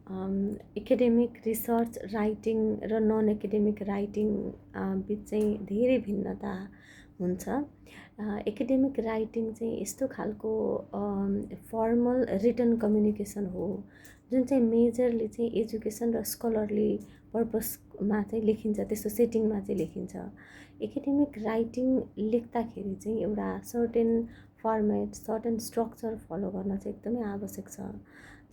Academic research writing र non academic writing बिच चाहिँ धेरै भिन्नता हुन्छ। एकाडेमिक राइटिङ चाहिँ यस्तो खालको फर्मल रिटन कम्युनिकेसन हो जुन चाहिँ मेजरली चाहिँ एजुकेसन र स्कलरली पर्पसमा चाहिँ लेखिन्छ, त्यस्तो सेटिङमा चाहिँ लेखिन्छ। एकाडेमिक राइटिङ लेख्दाखेरि चाहिँ एउटा certain format, certain structure follow गर्न चाहिँ एकदमै आवश्यक छ।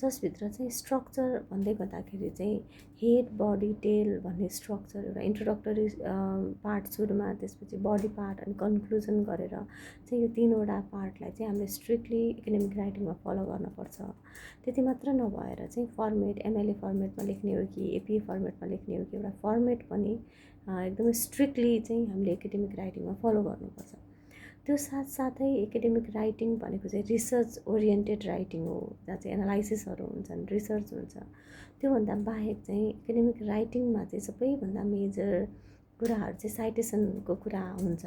जसभित्र चाहिँ स्ट्रक्चर भन्दै गर्दाखेरि चाहिँ हेड, बडी, टेल भन्ने स्ट्रक्चर, एउटा इन्ट्रोडक्टरी पार्ट सुरुमा, त्यसपछि बडी पार्ट अनि कन्क्लुजन गरेर चाहिँ यो तिनवटा पार्टलाई चाहिँ हामीले स्ट्रिक्टली एकाडेमिक राइटिङमा फलो गर्नुपर्छ। त्यति मात्र नभएर चाहिँ फर्मेट, एमएलए फर्मेटमा लेख्ने हो कि एपिए फर्मेटमा लेख्ने हो कि एउटा फर्मेट पनि एकदमै स्ट्रिक्टली चाहिँ हामीले एकाडेमिक राइटिङमा फलो गर्नुपर्छ। त्यो साथसाथै एकाडेमिक राइटिङ भनेको चाहिँ रिसर्च ओरिएन्टेड राइटिङ हो, जहाँ चाहिँ एनालाइसिसहरू हुन्छन्, रिसर्च हुन्छ। त्योभन्दा बाहेक चाहिँ एकाडेमिक राइटिङमा चाहिँ सबैभन्दा मेजर कुराहरू चाहिँ साइटेसनको कुरा हुन्छ,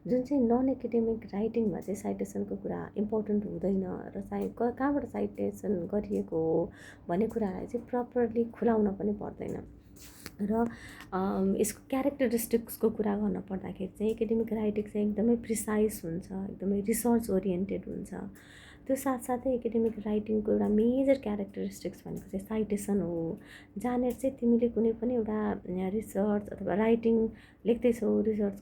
जुन चाहिँ नन एकाडेमिक राइटिङमा चाहिँ साइटेसनको कुरा इम्पोर्टेन्ट हुँदैन र कहाँबाट साइटेसन गरिएको हो भन्ने कुरालाई चाहिँ प्रपरली खुलाउन पनि पर्दैन। र यसको क्यारेक्टरिस्टिक्सको कुरा गर्न पर्दाखेरि चाहिँ एकाडेमिक राइटिङ चाहिँ एकदमै प्रिसाइज हुन्छ, एकदमै रिसर्च ओरिएन्टेड हुन्छ। त्यो साथसाथै एकाडेमिक राइटिङको एउटा मेजर क्यारेक्टरिस्टिक्स भनेको चाहिँ साइटेसन हो, जहाँनिर चाहिँ तिमीले कुनै पनि एउटा रिसर्च अथवा राइटिङ लेख्दैछौ, रिसर्च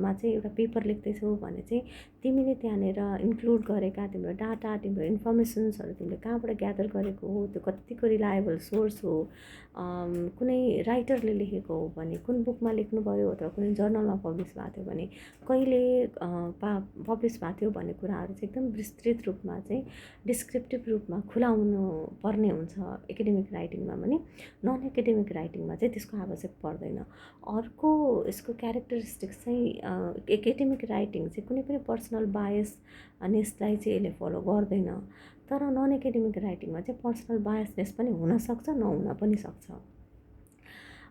मा चाहिँ एउटा पेपर लेख्दैछौ भने चाहिँ तिमीले त्यहाँनिर इन्क्लुड गरेका तिम्रो डाटा, तिम्रो इन्फर्मेसन्सहरू तिमीले कहाँबाट ग्यादर गरेको हो, त्यो कतिको रिलायबल सोर्स हो, कुनै राइटरले लेखेको हो भने कुन बुकमा लेख्नुभयो अथवा कुनै जर्नलमा पब्लिस भएको थियो भने कहिले पब्लिस भएको थियो भन्ने कुराहरू चाहिँ एकदम विस्तृत रूपमा चाहिँ डिस्क्रिप्टिभ रूपमा खुलाउनु पर्ने हुन्छ एकाडेमिक राइटिङमा भने। नन एकाडेमिक राइटिङमा चाहिँ त्यसको आवश्यक पर्दैन। अर्को यसको क्यारेक्टरिस्टिक्स चाहिँ एकाडेमिक राइटिङ चाहिँ कुनै पनि पर्सनल बायसनेसलाई चाहिँ यसले फलो गर्दैन, तर नन एकाडेमिक राइटिङमा चाहिँ पर्सनल बायसनेस पनि हुनसक्छ, नहुन पनि सक्छ।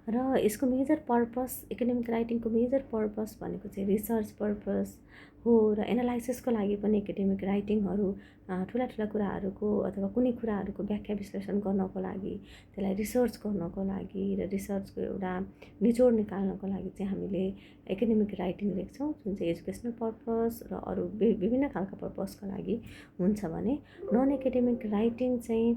र यसको मेजर पर्पस, एकाडेमिक राइटिङको मेजर पर्पस भनेको चाहिँ रिसर्च पर्पस हो र एनालाइसिसको लागि पनि एकाडेमिक राइटिङहरू ठुला ठुला कुराहरूको अथवा कुनै कुराहरूको व्याख्या विश्लेषण गर्नको लागि, त्यसलाई रिसर्च गर्नको लागि र रिसर्चको एउटा निचोड निकाल्नको लागि चाहिँ हामीले एकाडेमिक राइटिङ लेख्छौँ, जुन चाहिँ एजुकेसनल पर्पस र अरू विभिन्न खालका पर्पसको लागि हुन्छ भने नन एकाडेमिक राइटिङ चाहिँ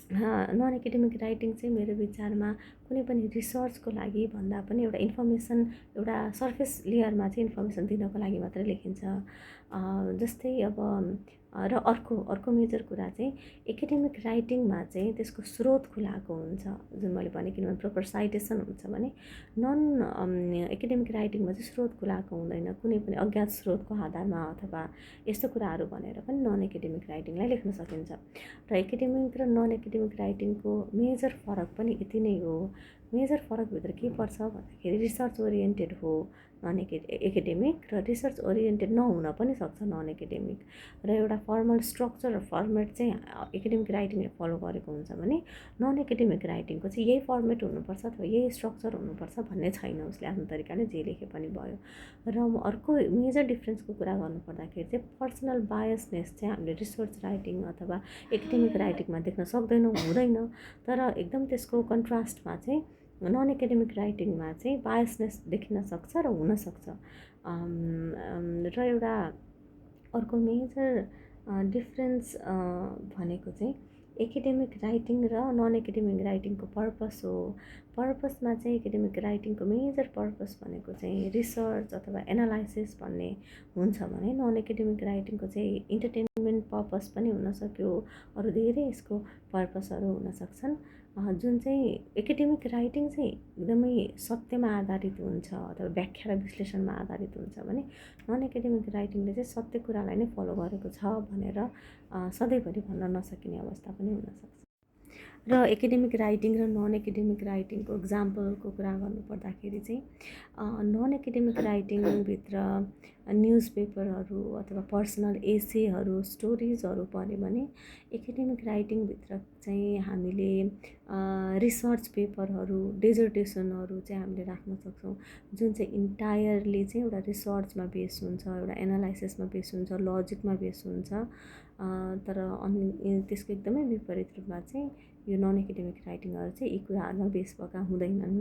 नन एकाडेमिक राइटिङ चाहिँ मेरो विचारमा कुनै पनि रिसर्चको लागि भन्दा पनि एउटा इन्फर्मेसन, एउटा सर्फेस लेयरमा चाहिँ इन्फर्मेसन दिनको लागि मात्रै लेखिन्छ। जस्तै अब र अर्को मेजर कुरा चाहिँ एकाडेमिक राइटिङमा चाहिँ त्यसको स्रोत खुलाएको हुन्छ, जुन मैले भने किनभने प्रपर साइटेसन हुन्छ भने नन एकाडेमिक राइटिङमा चाहिँ स्रोत खुलाएको हुँदैन, कुनै पनि अज्ञात स्रोतको आधारमा अथवा यस्तो कुराहरू भनेर पनि नन एकाडेमिक राइटिङलाई लेख्न सकिन्छ। र एकाडेमिक र नन एकाडेमिक राइटिङको मेजर फरक पनि यति नै हो। मेजर फरकभित्र के पर्छ भन्दाखेरि रिसर्च ओरिएन्टेड हो नन एकाडेमिक र रिसर्च ओरिएन्टेड नहुन पनि सक्छ नन एकाडेमिक, र एउटा फर्मल स्ट्रक्चर र फर्मेट चाहिँ एकाडेमिक राइटिङले फलो गरेको हुन्छ भने नन एकाडेमिक राइटिङको चाहिँ यही फर्मेट हुनुपर्छ अथवा यही स्ट्रक्चर हुनुपर्छ भन्ने छैन, उसले आफ्नो तरिकाले जे लेखे पनि भयो। र अर्को मेजर डिफ्रेन्सको कुरा गर्नुपर्दाखेरि चाहिँ पर्सनल बायसनेस चाहिँ हामीले रिसर्च राइटिङ अथवा एकाडेमिक राइटिङमा देख्न सक्दैनौँ, हुँदैन, तर एकदम त्यसको कन्ट्रास्टमा चाहिँ नन एकाडेमिक राइटिङमा चाहिँ बायसनेस देखिन सक्छ र हुनसक्छ। र एउटा अर्को मेजर डिफ्रेन्स भनेको चाहिँ एकाडेमिक राइटिङ र नन एकाडेमिक राइटिङको पर्पस हो। पर्पसमा चाहिँ एकाडेमिक राइटिङको मेजर पर्पस भनेको चाहिँ रिसर्च अथवा एनालाइसिस भन्ने हुन्छ भने नन एकाडेमिक राइटिङको चाहिँ इन्टरटेनमेन्ट पर्पस पनि हुनसक्यो, अरू धेरै यसको पर्पसहरू हुनसक्छन्। जुन चाहिँ एकाडेमिक राइटिङ चाहिँ एकदमै सत्यमा आधारित हुन्छ अथवा व्याख्या र विश्लेषणमा आधारित हुन्छ भने नन एकाडेमिक राइटिङले चाहिँ सत्य कुरालाई नै फलो गरेको छ भनेर सधैँभरि भन्न नसकिने अवस्था पनि हुनसक्छ। र एकाडेमिक राइटिङ र नन एकाडेमिक राइटिङको इक्जाम्पलको कुरा गर्नुपर्दाखेरि चाहिँ नन एकाडेमिक राइटिङभित्र न्युज पेपरहरू अथवा पर्सनल एसेहरू, स्टोरिजहरू पढ्यो भने एकाडेमिक राइटिङभित्र चाहिँ हामीले रिसर्च पेपरहरू, डेजर्टेसनहरू चाहिँ हामीले राख्न सक्छौँ, जुन चाहिँ इन्टायरली चाहिँ एउटा रिसर्चमा बेस हुन्छ, एउटा एनालाइसिसमा बेस हुन्छ, लजिकमा बेस हुन्छ। तर अनि त्यसको एकदमै विपरीत रूपमा चाहिँ यो नन एकाडेमिक राइटिङहरू चाहिँ यी कुराहरूमा बेस भएका हुँदैनन्।